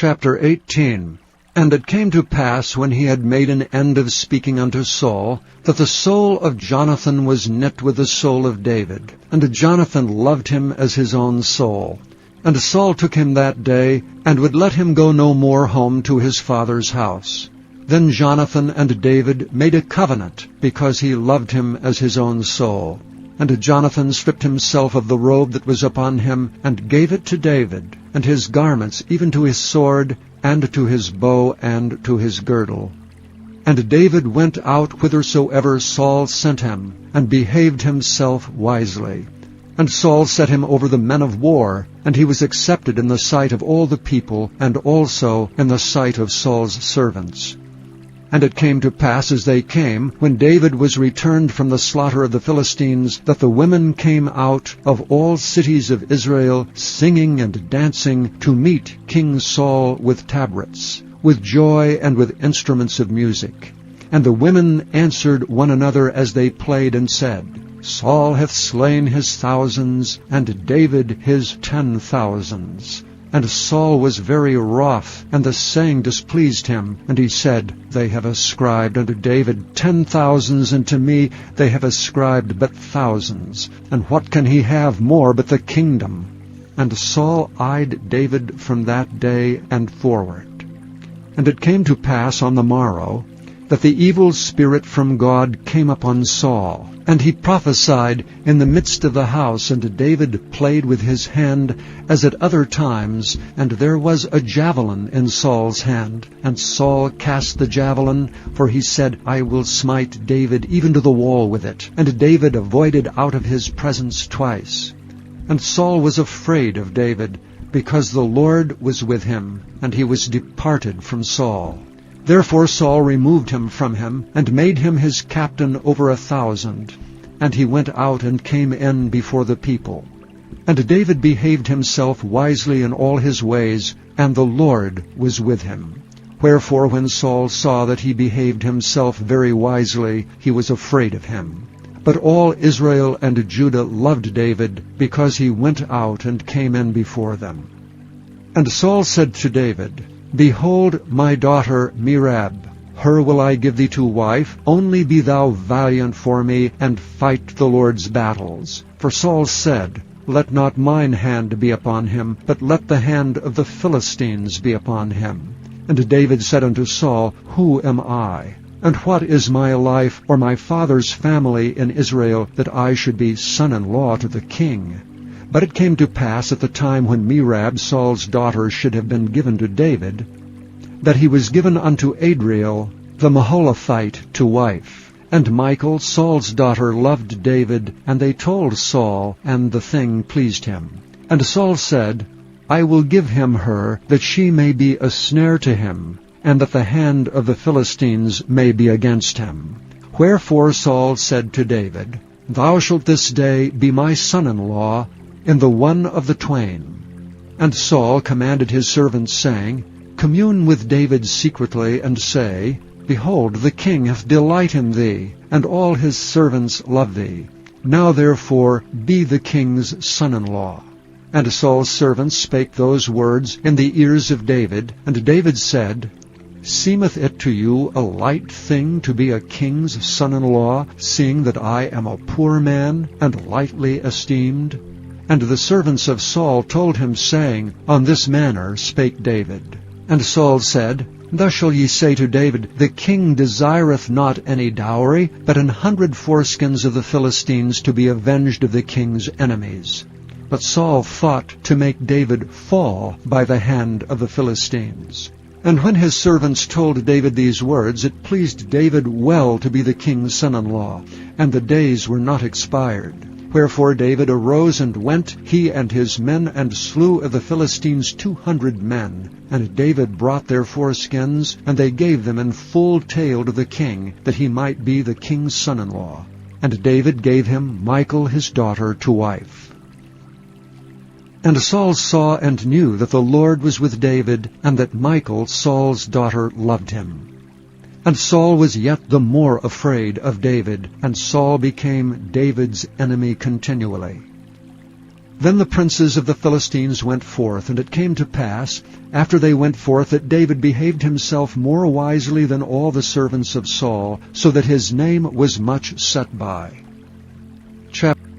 Chapter 18. And it came to pass, when he had made an end of speaking unto Saul, that the soul of Jonathan was knit with the soul of David, and Jonathan loved him as his own soul. And Saul took him that day, and would let him go no more home to his father's house. Then Jonathan and David made a covenant, because he loved him as his own soul. And Jonathan stripped himself of the robe that was upon him, and gave it to David, and his garments, even to his sword, and to his bow, and to his girdle. And David went out whithersoever Saul sent him, and behaved himself wisely. And Saul set him over the men of war, and he was accepted in the sight of all the people, and also in the sight of Saul's servants. And it came to pass as they came, when David was returned from the slaughter of the Philistines, that the women came out of all cities of Israel, singing and dancing, to meet King Saul with tabrets, with joy and with instruments of music. And the women answered one another as they played, and said, Saul hath slain his thousands, and David his 10,000s. And Saul was very wroth, and the saying displeased him. And he said, They have ascribed unto David 10,000s, and to me they have ascribed but thousands. And what can he have more but the kingdom? And Saul eyed David from that day and forward. And it came to pass on the morrow, that the evil spirit from God came upon Saul, and he prophesied in the midst of the house, and David played with his hand as at other times, and there was a javelin in Saul's hand. And Saul cast the javelin, for he said, I will smite David even to the wall with it. And David avoided out of his presence twice. And Saul was afraid of David, because the Lord was with him, and he was departed from Saul. Therefore Saul removed him from him, and made him his captain over 1,000. And he went out and came in before the people. And David behaved himself wisely in all his ways, and the Lord was with him. Wherefore when Saul saw that he behaved himself very wisely, he was afraid of him. But all Israel and Judah loved David, because he went out and came in before them. And Saul said to David, Behold my daughter Merab, her will I give thee to wife, only be thou valiant for me, and fight the Lord's battles. For Saul said, Let not mine hand be upon him, but let the hand of the Philistines be upon him. And David said unto Saul, Who am I? And what is my life or my father's family in Israel, that I should be son-in-law to the king? But it came to pass at the time when Merab, Saul's daughter, should have been given to David, that he was given unto Adriel the Maholathite to wife. And Michal, Saul's daughter, loved David, and they told Saul, and the thing pleased him. And Saul said, I will give him her, that she may be a snare to him, and that the hand of the Philistines may be against him. Wherefore Saul said to David, Thou shalt this day be my son-in-law, in the one of the twain. And Saul commanded his servants, saying, Commune with David secretly, and say, Behold, the king hath delight in thee, and all his servants love thee. Now therefore be the king's son-in-law. And Saul's servants spake those words in the ears of David. And David said, Seemeth it to you a light thing to be a king's son-in-law, seeing that I am a poor man, and lightly esteemed? And the servants of Saul told him, saying, On this manner spake David. And Saul said, Thus shall ye say to David, The king desireth not any dowry, but 100 foreskins of the Philistines, to be avenged of the king's enemies. But Saul thought to make David fall by the hand of the Philistines. And when his servants told David these words, it pleased David well to be the king's son-in-law, and the days were not expired. Wherefore David arose and went, he and his men, and slew of the Philistines 200 men. And David brought their foreskins, and they gave them in full tale to the king, that he might be the king's son-in-law. And David gave him Michal his daughter to wife. And Saul saw and knew that the Lord was with David, and that Michal, Saul's daughter, loved him. And Saul was yet the more afraid of David, and Saul became David's enemy continually. Then the princes of the Philistines went forth, and it came to pass, after they went forth, that David behaved himself more wisely than all the servants of Saul, so that his name was much set by. Chapter